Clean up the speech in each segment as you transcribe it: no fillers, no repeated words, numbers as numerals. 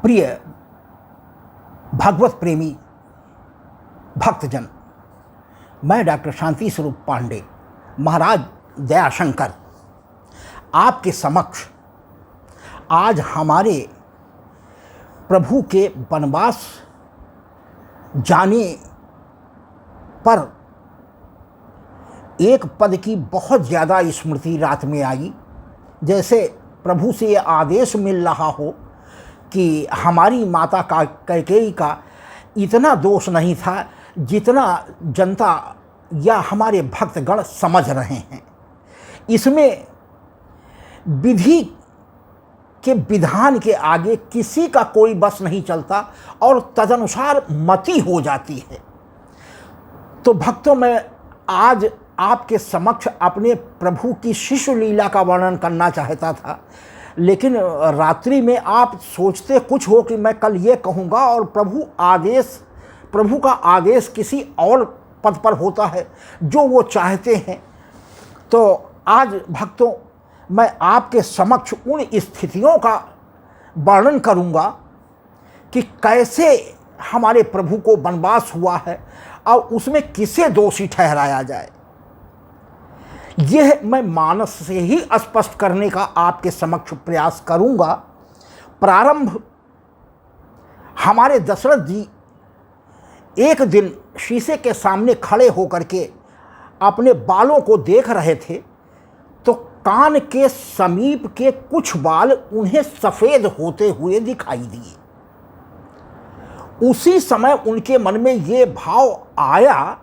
प्रिय भगवत प्रेमी भक्तजन, मैं डॉक्टर शांति स्वरूप पांडे, महाराज दयाशंकर, आपके समक्ष आज हमारे प्रभु के वनवास जाने पर एक पद की बहुत ज़्यादा स्मृति रात में आई। जैसे प्रभु से ये आदेश मिल रहा हो कि हमारी माता का कैकेयी का इतना दोष नहीं था जितना जनता या हमारे भक्तगण समझ रहे हैं। इसमें विधि के विधान के आगे किसी का कोई बस नहीं चलता और तदनुसार मति हो जाती है। तो भक्तों, मैं आज आपके समक्ष अपने प्रभु की शिशु लीला का वर्णन करना चाहता था, लेकिन रात्रि में आप सोचते कुछ हो कि मैं कल ये कहूँगा और प्रभु का आदेश किसी और पद पर होता है जो वो चाहते हैं। तो आज भक्तों, मैं आपके समक्ष उन स्थितियों का वर्णन करूँगा कि कैसे हमारे प्रभु को वनवास हुआ है और उसमें किसे दोषी ठहराया जाए। यह मैं मानस से ही स्पष्ट करने का आपके समक्ष प्रयास करूंगा। प्रारंभ हमारे दशरथ जी एक दिन शीशे के सामने खड़े होकर के अपने बालों को देख रहे थे, तो कान के समीप के कुछ बाल उन्हें सफ़ेद होते हुए दिखाई दिए। उसी समय उनके मन में ये भाव आया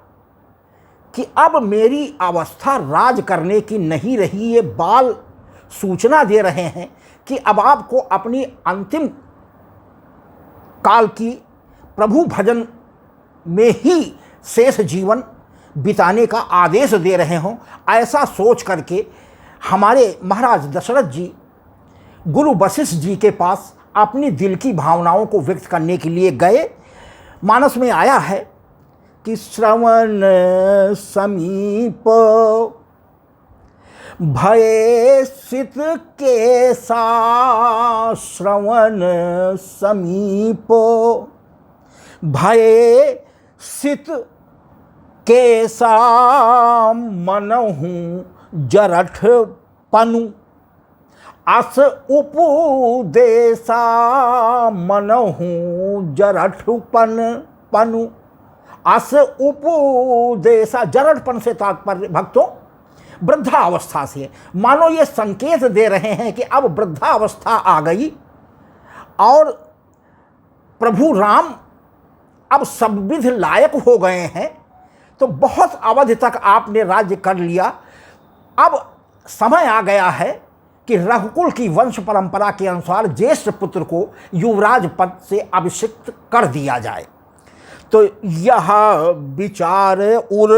कि अब मेरी अवस्था राज करने की नहीं रही। ये बाल सूचना दे रहे हैं कि अब आपको अपनी अंतिम काल की प्रभु भजन में ही शेष जीवन बिताने का आदेश दे रहे हों। ऐसा सोच करके हमारे महाराज दशरथ जी गुरु वशिष्ठ जी के पास अपनी दिल की भावनाओं को व्यक्त करने के लिए गए। मानस में आया है कि श्रवण समीप भये सित केसा, श्रवण समीप भये सित केसा, मनहु जरठ पनु, अस उपदेशा, मनहु जरठ पनु, अस उपदेशा। जरठपन से तात्पर्य भक्तों वृद्धावस्था से। मानो ये संकेत दे रहे हैं कि अब वृद्धावस्था आ गई और प्रभु राम अब सबविध लायक हो गए हैं। तो बहुत अवधि तक आपने राज्य कर लिया, अब समय आ गया है कि रघुकुल की वंश परंपरा के अनुसार ज्येष्ठ पुत्र को युवराज पद से अभिषिक्त कर दिया जाए। तो यह विचार उर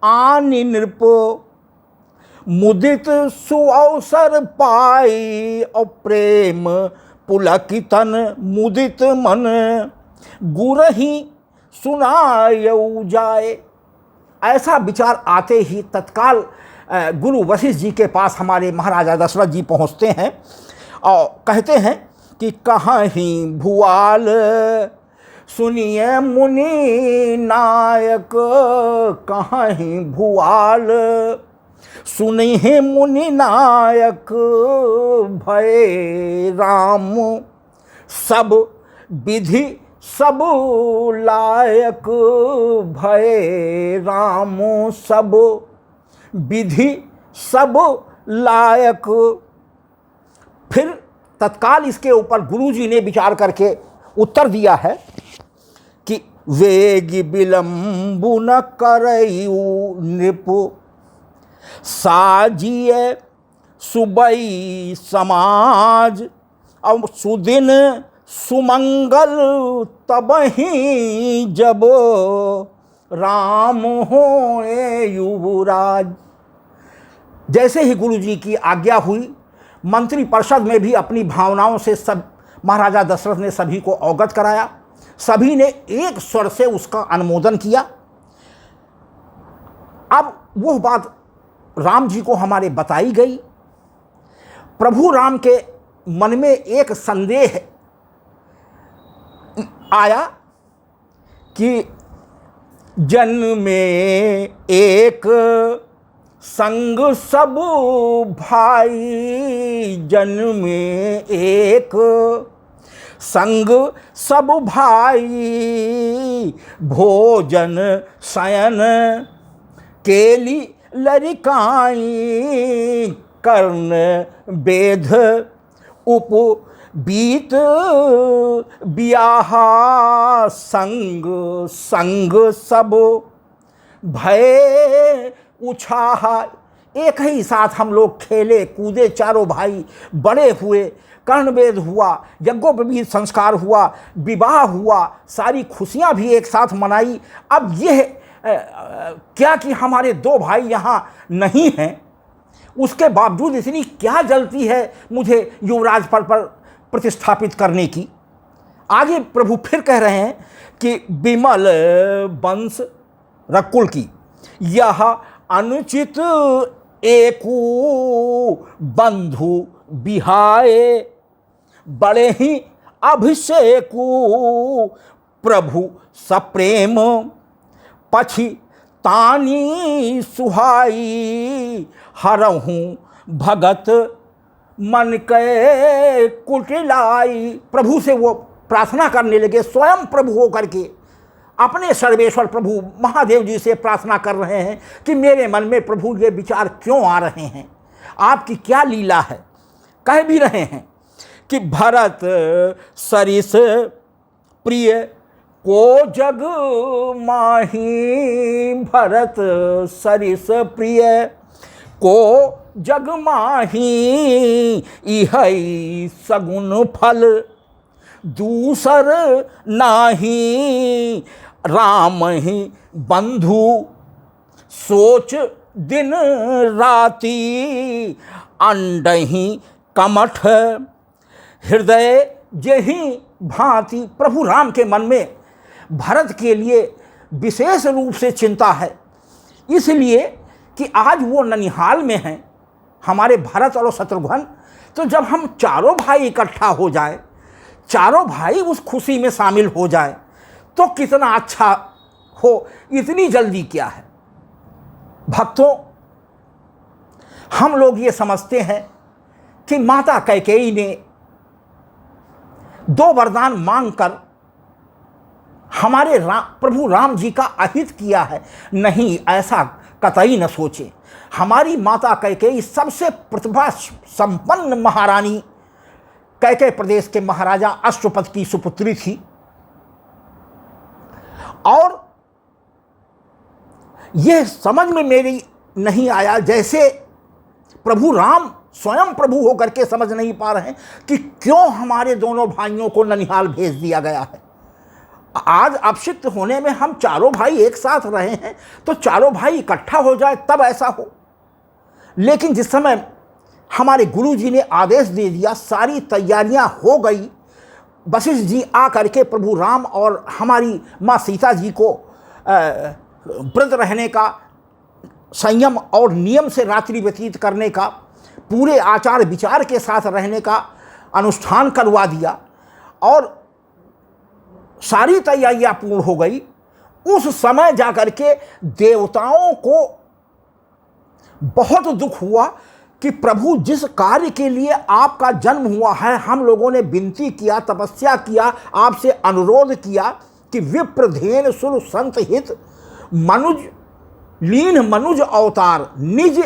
आनि नृप, मुदित सुअवसर पाई, और प्रेम पुलकितन मुदित मन, गुरहि सुनायऊ जाए। ऐसा विचार आते ही तत्काल गुरु वशिष्ठ जी के पास हमारे महाराजा दशरथ जी पहुँचते हैं और कहते हैं कि कहीं भुआल सुनिए मुनि नायक, कहीं भुआल सुनिए मुनि नायक, भय राम सब विधि सब लायक, भय राम सब विधि सब लायक। फिर तत्काल इसके ऊपर गुरुजी ने विचार करके उत्तर दिया है कि वेग विलंबु न करयु नृपु, साजिए सुबई समाज, और सुदिन सुमंगल तबहि, जब राम होए युवराज। जैसे ही गुरुजी की आज्ञा हुई, मंत्री परिषद में भी अपनी भावनाओं से सब महाराजा दशरथ ने सभी को अवगत कराया। सभी ने एक स्वर से उसका अनुमोदन किया। अब वो बात राम जी को हमारे बताई गई। प्रभु राम के मन में एक संदेह आया कि जन्म में एक संग सब भाई, जन्म में एक संग सब भाई, भोजन शयन केली लरिकाई, कर्ण बेध उपबीत बियाहा, संग संग सब भय उछाहा। एक ही साथ हम लोग खेले कूदे, चारों भाई बड़े हुए, कर्णवेद हुआ, यज्ञोपवीत संस्कार हुआ, विवाह हुआ, सारी खुशियां भी एक साथ मनाई। अब यह क्या कि हमारे दो भाई यहाँ नहीं हैं, उसके बावजूद इतनी क्या जल्दी है मुझे युवराज पद पर प्रतिस्थापित करने की। आगे प्रभु फिर कह रहे हैं कि विमल वंश रकुल की यह अनुचित एकू बंधु बिहाए, बड़े ही अभिषेकु प्रभु सप्रेम पछी तानी सुहाई, हरहूँ भगत मन के कुटिलाई। प्रभु से वो प्रार्थना करने लगे, स्वयं प्रभु होकर के अपने सर्वेश्वर प्रभु महादेव जी से प्रार्थना कर रहे हैं कि मेरे मन में प्रभु ये विचार क्यों आ रहे हैं, आपकी क्या लीला है। कह भी रहे हैं कि भरत सरिस प्रिय को जग माही, भरत सरिस प्रिय को जग माही, इहै सगुन फल दूसर नाही, राम ही बंधु सोच दिन राती, अंडही कमठ हृदय जेहि भांति। प्रभु राम के मन में भरत के लिए विशेष रूप से चिंता है, इसलिए कि आज वो ननिहाल में हैं, हमारे भरत और शत्रुघ्न। तो जब हम चारों भाई इकट्ठा हो जाए, चारों भाई उस खुशी में शामिल हो जाए तो कितना अच्छा हो। इतनी जल्दी क्या है भक्तों। हम लोग ये समझते हैं कि माता कैकेयी ने दो वरदान मांगकर हमारे प्रभु राम जी का अहित किया है। नहीं, ऐसा कतई न सोचे। हमारी माता कैकेयी सबसे प्रतिभा संपन्न महारानी, कैकेय प्रदेश के महाराजा अश्वपत की सुपुत्री थी, और यह समझ में मेरी नहीं आया, जैसे प्रभु राम स्वयं प्रभु होकर के समझ नहीं पा रहे हैं कि क्यों हमारे दोनों भाइयों को ननिहाल भेज दिया गया है। आज अपशिक्त होने में हम चारों भाई एक साथ रहे हैं, तो चारों भाई इकट्ठा हो जाए तब ऐसा हो। लेकिन जिस समय हमारे गुरु जी ने आदेश दे दिया, सारी तैयारियां हो गई, वशिष्ठ जी आ करके प्रभु राम और हमारी माँ सीता जी को व्रत रहने का, संयम और नियम से रात्रि व्यतीत करने का, पूरे आचार विचार के साथ रहने का अनुष्ठान करवा दिया, और सारी तैयारियां पूर्ण हो गई। उस समय जाकर के देवताओं को बहुत दुख हुआ कि प्रभु, जिस कार्य के लिए आपका जन्म हुआ है, हम लोगों ने विनती किया, तपस्या किया, आपसे अनुरोध किया कि विप्रधेन सुर संत हित मनुज लीन मनुज अवतार, निज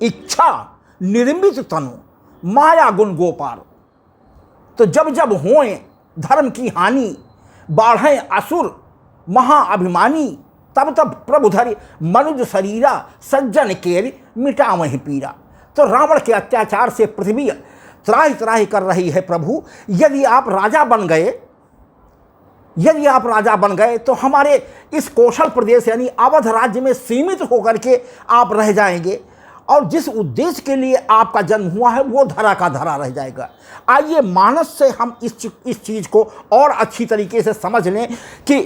इच्छा निर्मित तनु माया गुण गोपाल। तो जब जब होए धर्म की हानि, बाढ़ें असुर महाअभिमानी, तब तब प्रभु धरि मनुज शरीरा, सज्जन केरि मिटावहि पीरा। तो रावण के अत्याचार से पृथ्वी त्राहि त्राहि कर रही है। प्रभु, यदि आप राजा बन गए, तो हमारे इस कौशल प्रदेश यानी अवध राज्य में सीमित होकर के आप रह जाएंगे, और जिस उद्देश्य के लिए आपका जन्म हुआ है वो धरा का धरा रह जाएगा। आइए मानस से हम इस चीज़ को और अच्छी तरीके से समझ लें कि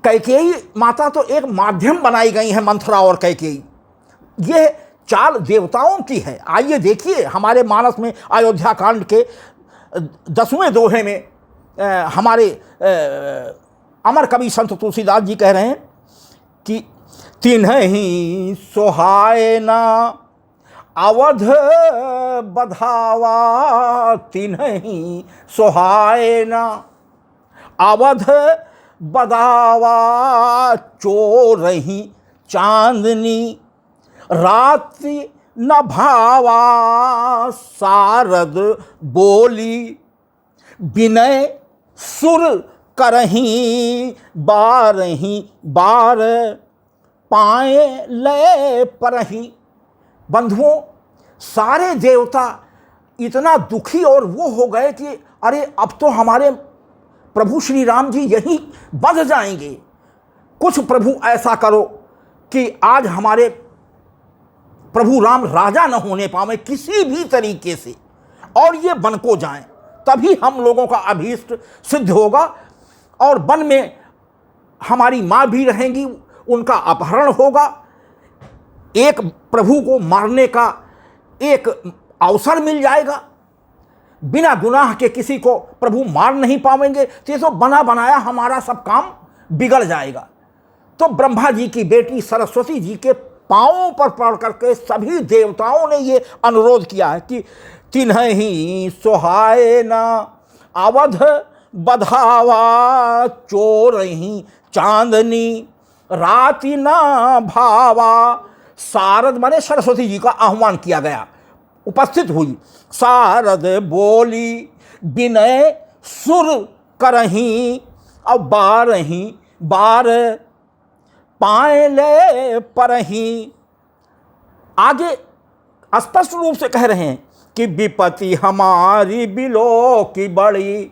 कैकेयी माता तो एक माध्यम बनाई गई है, मंथरा और कैकेयी, ये चाल देवताओं की है। आइए देखिए हमारे मानस में अयोध्या कांड के 10वें दोहे में हमारे अमर कवि संत तुलसीदास जी कह रहे हैं कि तिन्हि सोहाय ना अवध बधावा, तिन्हि सोहाय ना अवध बधावा, चोरही चांदनी रात्रि न भावा, सारद बोली विनय सुर करही, बारही बार पाए लय परही। बंधुओं, सारे देवता इतना दुखी और वो हो गए कि अरे अब तो हमारे प्रभु श्री राम जी यहीं बंध जाएंगे, कुछ प्रभु ऐसा करो कि आज हमारे प्रभु राम राजा न होने पावे किसी भी तरीके से, और ये वन को जाएं, तभी हम लोगों का अभीष्ट सिद्ध होगा और वन में हमारी माँ भी रहेंगी, उनका अपहरण होगा, एक प्रभु को मारने का एक अवसर मिल जाएगा, बिना गुनाह के किसी को प्रभु मार नहीं पाएंगे, तो बना बनाया हमारा सब काम बिगड़ जाएगा। तो ब्रह्मा जी की बेटी सरस्वती जी के पांवों पर पड़ करके सभी देवताओं ने ये अनुरोध किया है कि तिन्हि सोहाय ना अवध बधावा, चोरही चांदनी राति ना भावा। सारद माने सरस्वती जी का आह्वान किया गया, उपस्थित हुई। सारद बोली विनय सुर करही, अब बारही बार पाए ले परही। आगे स्पष्ट रूप से कह रहे हैं कि विपत्ति हमारी बिलो की बड़ी,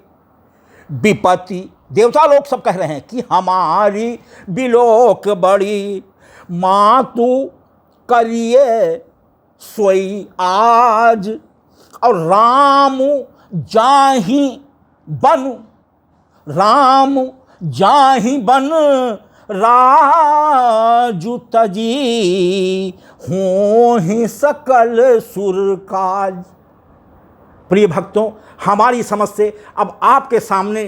विपत्ति देवता लोग सब कह रहे हैं कि हमारी बिलोक बड़ी, माँ तू करिए सोई आज, और राम जाहि बन, राम जाहि बन राजु तजी, होहि सकल सुर काज। प्रिय भक्तों, हमारी समझ से अब आपके सामने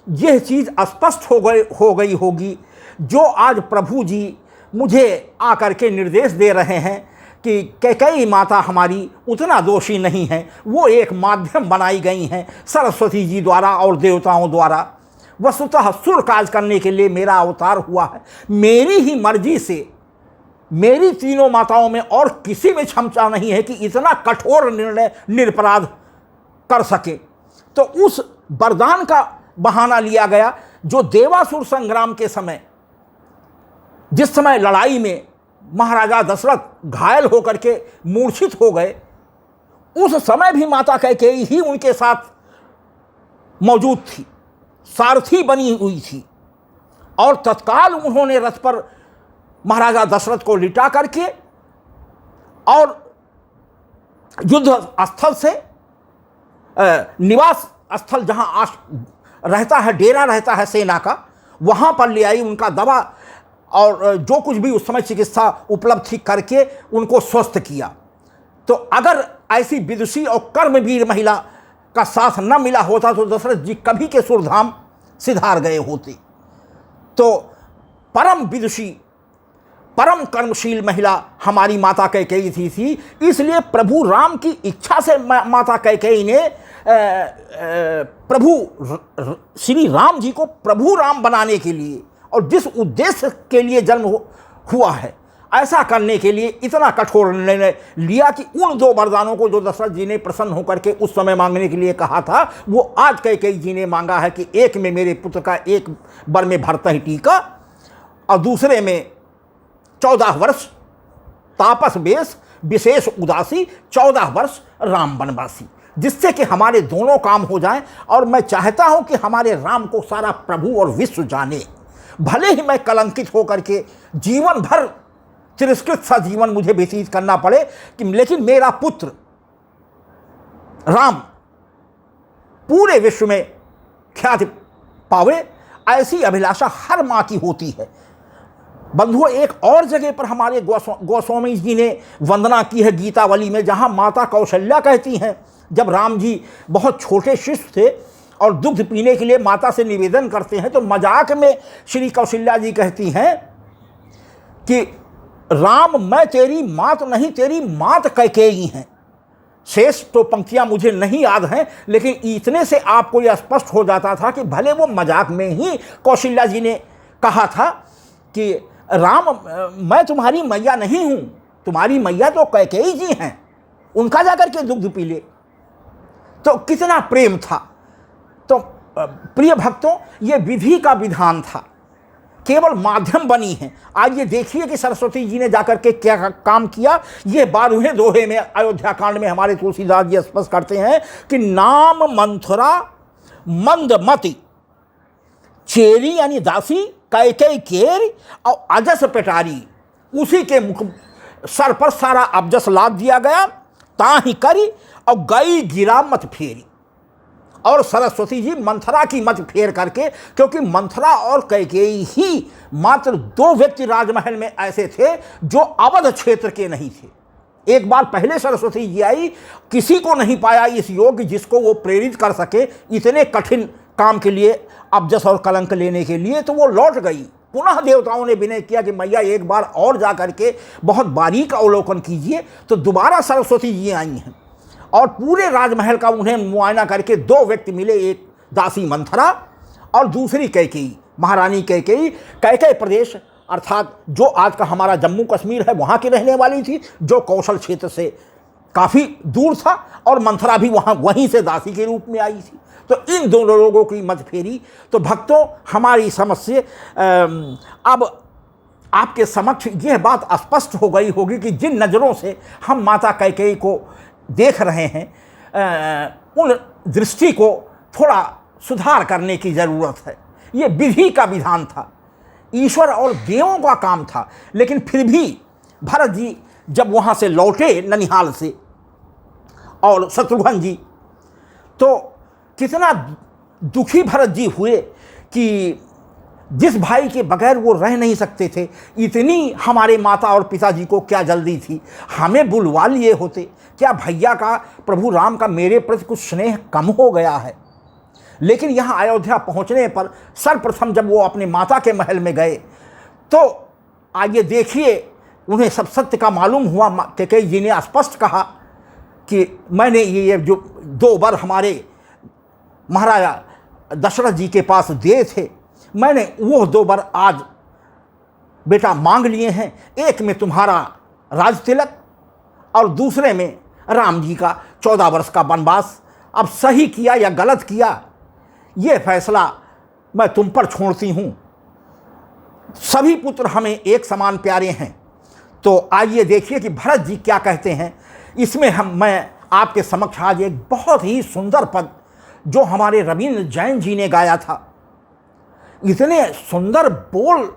यह चीज़ स्पष्ट हो गई होगी, जो आज प्रभु जी मुझे आकर के निर्देश दे रहे हैं कि कैकेयी माता हमारी उतना दोषी नहीं है, वो एक माध्यम बनाई गई हैं सरस्वती जी द्वारा और देवताओं द्वारा। वस्तुतः सुर काज करने के लिए मेरा अवतार हुआ है, मेरी ही मर्जी से, मेरी तीनों माताओं में और किसी में क्षमता नहीं है कि इतना कठोर निर्णय निरपराध कर सके। तो उस वरदान का बहाना लिया गया जो देवासुर संग्राम के समय, जिस समय लड़ाई में महाराजा दशरथ घायल होकर के मूर्छित हो गए, उस समय भी माता कैकेयी ही उनके साथ मौजूद थी, सारथी बनी हुई थी, और तत्काल उन्होंने रथ पर महाराजा दशरथ को लिटा करके और युद्ध स्थल से निवास स्थल जहां रहता है, डेरा रहता है सेना का, वहां पर ले आई, उनका दवा और जो कुछ भी उस समय चिकित्सा उपलब्ध थी करके उनको स्वस्थ किया। तो अगर ऐसी विदुषी और कर्मवीर महिला का साथ न मिला होता तो दशरथ जी कभी के सुरधाम सिधार गए होते। तो परम विदुषी, परम कर्मशील महिला हमारी माता कैकेयी थी। इसलिए प्रभु राम की इच्छा से माता कैकेयी ने प्रभु श्री राम जी को प्रभु राम बनाने के लिए और जिस उद्देश्य के लिए जन्म हुआ है, ऐसा करने के लिए इतना कठोर निर्णय लिया कि उन दो वरदानों को जो दशरथ जी ने प्रसन्न होकर के उस समय मांगने के लिए कहा था, वो आज कैकेयी जी ने मांगा है कि एक में मेरे पुत्र का एक वर में भरतहि टीका और दूसरे में 14 वर्ष तापस वेश विशेष उदासी, 14 वर्ष राम वनवासी, जिससे कि हमारे दोनों काम हो जाएं। और मैं चाहता हूं कि हमारे राम को सारा प्रभु और विश्व जाने, भले ही मैं कलंकित होकर के जीवन भर तिरस्कृत सा जीवन मुझे व्यतीत करना पड़े, कि लेकिन मेरा पुत्र राम पूरे विश्व में ख्याति पावे, ऐसी अभिलाषा हर माँ की होती है। बंधुओं, एक और जगह पर हमारे गोस्वामी जी ने वंदना की है गीतावली में, जहाँ माता कौशल्या कहती हैं, जब राम जी बहुत छोटे शिशु थे और दुग्ध पीने के लिए माता से निवेदन करते हैं, तो मजाक में श्री कौशल्या जी कहती हैं कि राम मैं तेरी मात नहीं, तेरी मात कैकेयी हैं। शेष तो पंक्तियां मुझे नहीं याद हैं, लेकिन इतने से आपको यह स्पष्ट हो जाता था कि भले वो मजाक में ही कौशल्या जी ने कहा था कि राम मैं तुम्हारी मैया नहीं हूं, तुम्हारी मैया तो कैकेयी जी हैं, उनका जाकर के दुग्ध पी ले। तो कितना प्रेम था। तो प्रिय भक्तों, ये विधि का विधान था, केवल माध्यम बनी है। आइए देखिए कि सरस्वती जी ने जाकर के क्या काम किया। ये 12वें दोहे में अयोध्या कांड में हमारे तुलसीदास जी स्पष्ट करते हैं कि नाम मंथरा मंदमती चेरी यानी दासी कैकेयी केर और अजस पेटारी, उसी के मुख सर पर सारा अबजस लाद दिया गया। ताही करी और गई गिरा मत फेरी। और सरस्वती जी मंथरा की मत फेर करके, क्योंकि मंथरा और कैकेयी ही मात्र 2 व्यक्ति राजमहल में ऐसे थे जो अवध क्षेत्र के नहीं थे। एक बार पहले सरस्वती जी आई, किसी को नहीं पाया इस योग्य जिसको वो प्रेरित कर सके इतने कठिन काम के लिए, अबजस और कलंक लेने के लिए, तो वो लौट गई। पुनः देवताओं ने विनय किया कि मैया एक बार और जा करके बहुत बारीक अवलोकन कीजिए। तो दोबारा सरस्वती जी आई हैं और पूरे राजमहल का उन्हें मुआयना करके 2 व्यक्ति मिले, एक दासी मंथरा और दूसरी कैकेयी, महारानी कैकेयी। कैकेयी प्रदेश अर्थात जो आज का हमारा जम्मू कश्मीर है वहाँ की रहने वाली थी, जो कौशल क्षेत्र से काफ़ी दूर था, और मंथरा भी वहीं से दासी के रूप में आई थी। तो इन दोनों लोगों की मत फेरी। तो भक्तों, हमारी समझ से अब आपके समक्ष यह बात स्पष्ट हो गई होगी कि जिन नज़रों से हम माता कैकेयी को देख रहे हैं, उन दृष्टि को थोड़ा सुधार करने की ज़रूरत है। ये विधि का विधान था, ईश्वर और देवों का काम था। लेकिन फिर भी भरत जी जब वहाँ से लौटे ननिहाल से, और शत्रुघ्न जी, तो कितना दुखी भरत जी हुए कि जिस भाई के बगैर वो रह नहीं सकते थे, इतनी हमारे माता और पिताजी को क्या जल्दी थी, हमें बुलवा लिए होते। क्या भैया का, प्रभु राम का मेरे प्रति कुछ स्नेह कम हो गया है? लेकिन यहाँ अयोध्या पहुँचने पर सर्वप्रथम जब वो अपने माता के महल में गए, तो आइए देखिए उन्हें सब सत्य का मालूम हुआ। कैकेयी जी ने स्पष्ट कहा कि मैंने ये जो 2 वर हमारे महाराजा दशरथ जी के पास दिए थे, मैंने वो 2 वर आज बेटा मांग लिए हैं। एक में तुम्हारा राज तिलक और दूसरे में राम जी का 14 वर्ष का वनवास। अब सही किया या गलत किया, ये फैसला मैं तुम पर छोड़ती हूँ। सभी पुत्र हमें एक समान प्यारे हैं। तो आइए देखिए कि भरत जी क्या कहते हैं। इसमें मैं आपके समक्ष आज एक बहुत ही सुंदर पद जो हमारे रविंद्र जैन जी ने गाया था, इतने सुंदर बोल,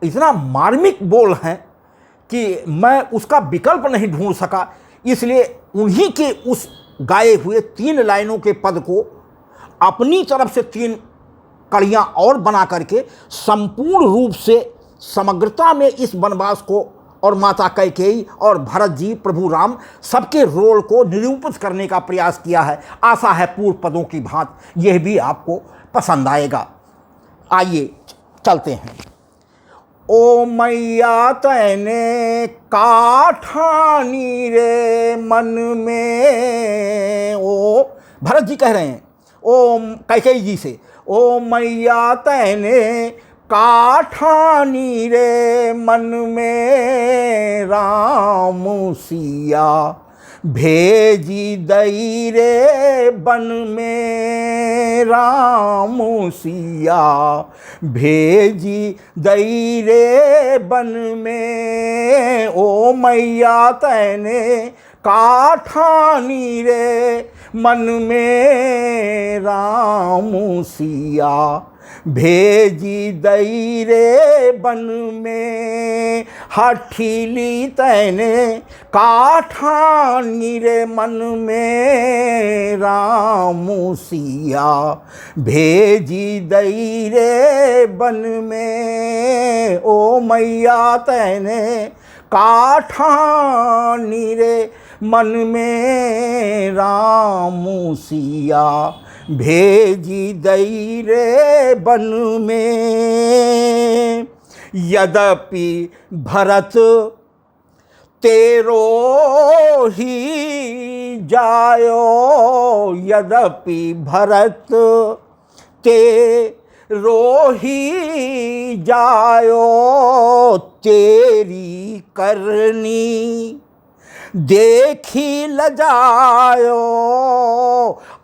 इतना मार्मिक बोल हैं कि मैं उसका विकल्प नहीं ढूंढ सका। इसलिए उन्हीं के उस गाए हुए 3 लाइनों के पद को अपनी तरफ से 3 कड़ियाँ और बना करके संपूर्ण रूप से समग्रता में इस वनवास को और माता कैकेयी और भरत जी, प्रभु राम, सबके रोल को निरूपित करने का प्रयास किया है। आशा है पूर्व पदों की भांति यह भी आपको पसंद आएगा। आइए चलते हैं। ओ मैया तैने काठानी रे मन में, ओ भरत जी कह रहे हैं ओ कैकेयी जी से, ओ मैया तैने काठानी रे मन में राम सिया भेजी दई रे बन में राम सिया भेजी दई रे बन में। ओ मैया तैने काठानी रे मन में राम सिया भेजी दई रे बन में। हठीली तैने काठानी रे मन में राम सिया भेजी दई रे बन में। ओ मैया तैने काठानी रे मन में राम सिया भेजी दई रे बन में। यद्यपि भरत तेरो ही जायो, यद्यपि भरत तेरो ही जायो, तेरी करनी देखी लजायो।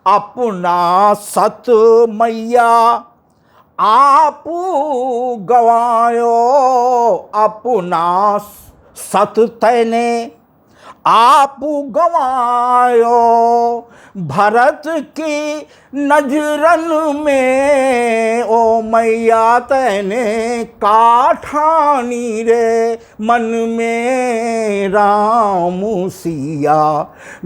अपना सत मैया आप गवायो, अपना सत तैने आप गवायो। भरत की नजरन में ओ मैया तैने काठानी रे मन में। राम सिया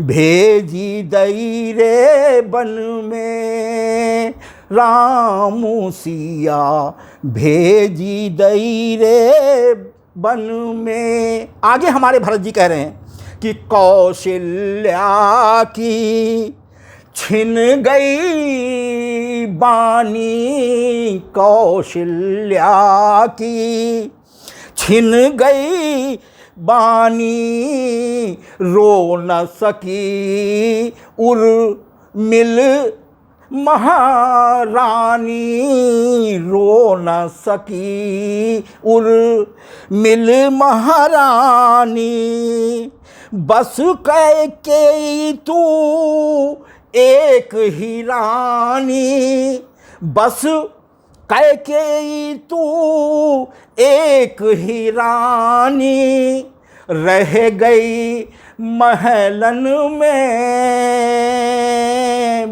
भेजी दई रे बन में, राम सिया भेजी दई रे बन में। आगे हमारे भरत जी कह रहे हैं कि कौशल्या की छिन गई बानी, कौशल्या की छिन गई बानी। रो न सकी उर्मिल महारानी, रो न सकी उर्मिल महारानी। बस कह के तू एक ही रानी, बस कह के तू एक ही रानी। रह गई महलन में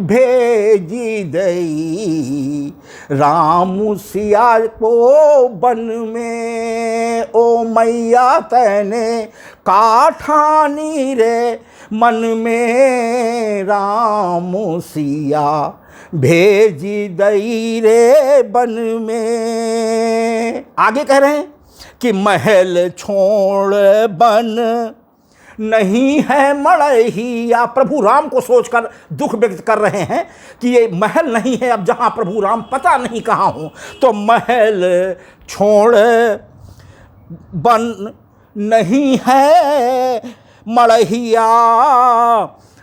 भेजी दई राम सिया को बन में। ओ मैया तैने काठानी रे मन में, राम सिया भेजी दई रे बन में। आगे कह रहे हैं कि महल छोड़ बन नहीं है मड़हिया। प्रभु राम को सोचकर दुख व्यक्त कर रहे हैं कि ये महल नहीं है अब जहाँ प्रभु राम पता नहीं कहाँ हूँ। तो महल छोड़ बन नहीं है मड़हिया,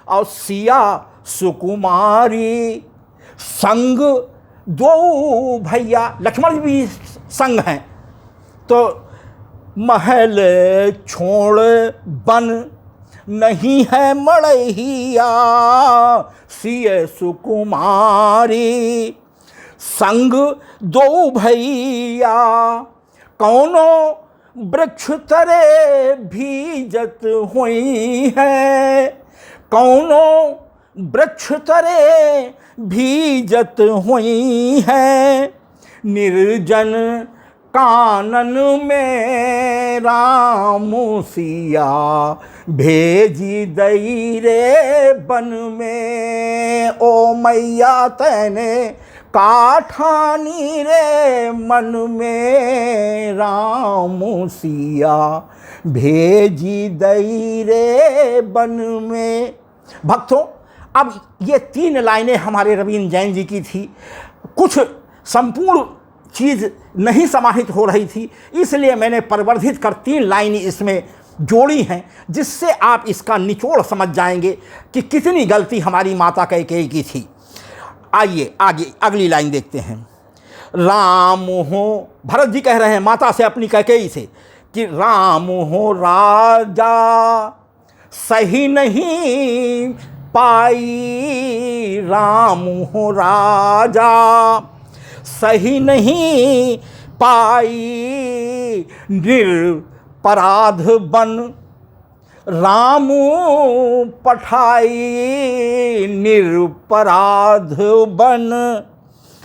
और सिया सुकुमारी संग दो भैया। लक्ष्मण जी भी संग हैं। तो महल छोड़ बन नहीं है मड़हिया, सिय सुकुमारी संग दो भैया। कौनो वृक्ष तरे भीजत हुई है, कौनो वृक्ष तरे भीजत हुई है। निर्जन कानन में राम सिया भेजी दई रे बन में। ओ मैया तैने काठानी रे मन में, राम सिया भेजी दई रे बन में। भक्तों, अब ये 3 लाइनें हमारे रवीन्द्र जैन जी की थी। कुछ संपूर्ण चीज़ नहीं समाहित हो रही थी, इसलिए मैंने परिवर्धित कर 3 लाइनें इसमें जोड़ी हैं, जिससे आप इसका निचोड़ समझ जाएंगे कि कितनी गलती हमारी माता कैकेयी की थी। आइए आगे अगली लाइन देखते हैं। राम हो, भरत जी कह रहे हैं माता से, अपनी कैकेयी से, कि राम हो राजा सही नहीं पाई, राम हो राजा सही नहीं पाई। निरपराध बन राम पठाई, निरपराध बन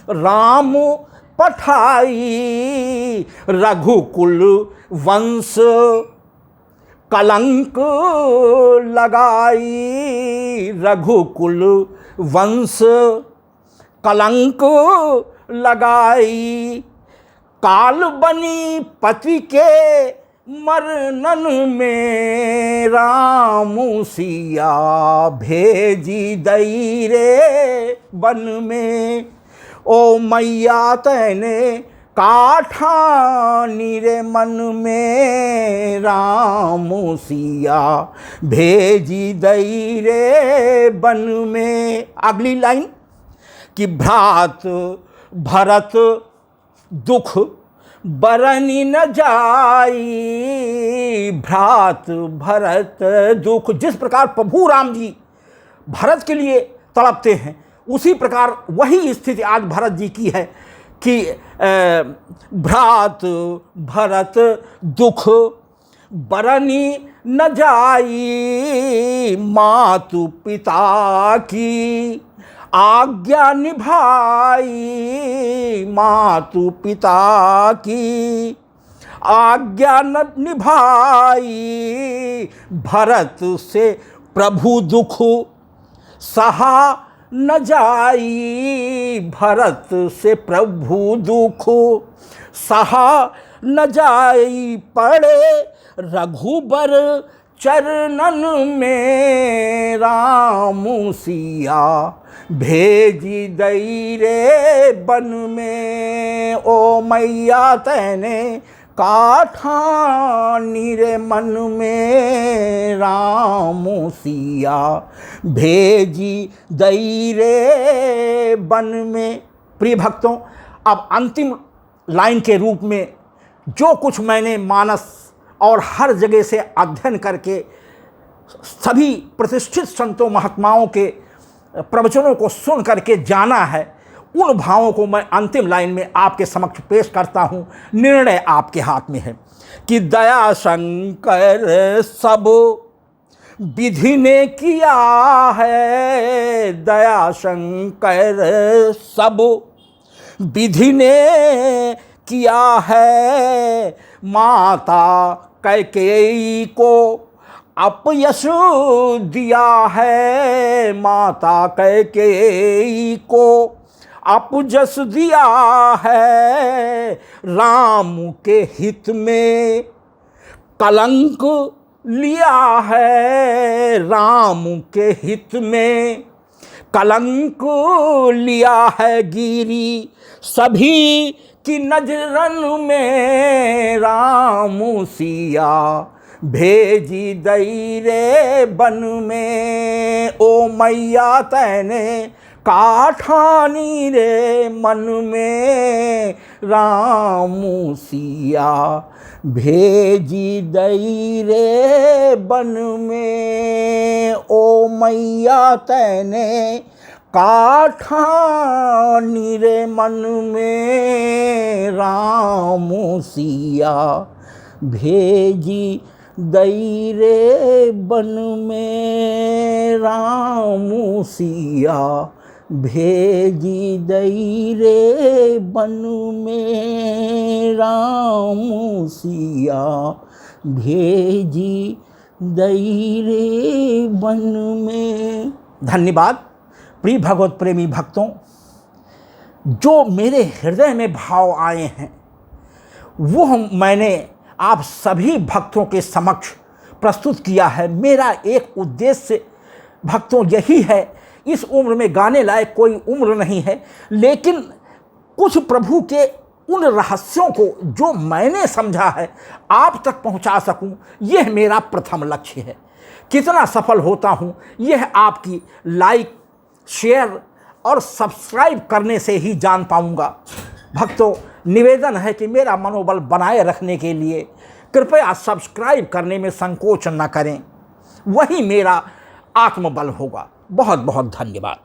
राम पठाई। रघुकुल वंश कलंक लगाई, रघुकुल वंश कलंक लगाई। काल बनी पति के मरनन में राम सिया भेजी दई रे बन में। ओ मैया तैने काठानी रे मन में राम सिया भेजी दई रे बन में। अगली लाइन कि भ्रात भरत दुख बरनी न जाई। भ्रात भरत दुख, जिस प्रकार प्रभु राम जी भरत के लिए तड़पते हैं, उसी प्रकार वही स्थिति आज भरत जी की है कि भ्रात भरत दुख बरनी न जाई। मातु पिता की आज्ञा निभाई। मातु पिता की आज्ञा न निभाई। भरत से प्रभु दुख सहा न जाई। भरत से प्रभु दुख सहा न जाई। पड़े रघुबर चरणन में राम सिया भेजी दई रे बन में। ओ मैया तैने काठानी रे मन में राम सिया भेजी दई रे बन में। प्रिय भक्तों, अब अंतिम लाइन के रूप में जो कुछ मैंने मानस और हर जगह से अध्ययन करके सभी प्रतिष्ठित संतों महात्माओं के प्रवचनों को सुन करके जाना है, उन भावों को मैं अंतिम लाइन में आपके समक्ष पेश करता हूँ। निर्णय आपके हाथ में है कि दया शंकर सब विधि ने किया है। दया शंकर सब विधि ने किया है। माता कैकेयी को अपयश दिया है। माता कैकेयी को अपजस दिया है। राम के हित में कलंक लिया है। राम के हित में कलंक लिया है। गिरी सभी की नजरन में राम सिया भेजी दई रे बन में। ओ मैया तैने काठानी रे मन में राम सिया भेजी दई रे बन में। ओ मैया तैने काठानी रे मन में राम सिया भेजी दई रे बन में। राम सिया भेजी दई रे बन में। राम सिया भेजी दई रे बन में। धन्यवाद। प्रिय भगवत प्रेमी भक्तों, जो मेरे हृदय में भाव आए हैं वो मैंने आप सभी भक्तों के समक्ष प्रस्तुत किया है। मेरा एक उद्देश्य भक्तों यही है, इस उम्र में गाने लायक कोई उम्र नहीं है, लेकिन कुछ प्रभु के उन रहस्यों को जो मैंने समझा है आप तक पहुंचा सकूं, यह मेरा प्रथम लक्ष्य है। कितना सफल होता हूं यह आपकी लाइक, शेयर और सब्सक्राइब करने से ही जान पाऊंगा। भक्तों, निवेदन है कि मेरा मनोबल बनाए रखने के लिए कृपया सब्सक्राइब करने में संकोच न करें, वही मेरा आत्मबल होगा। बहुत बहुत धन्यवाद।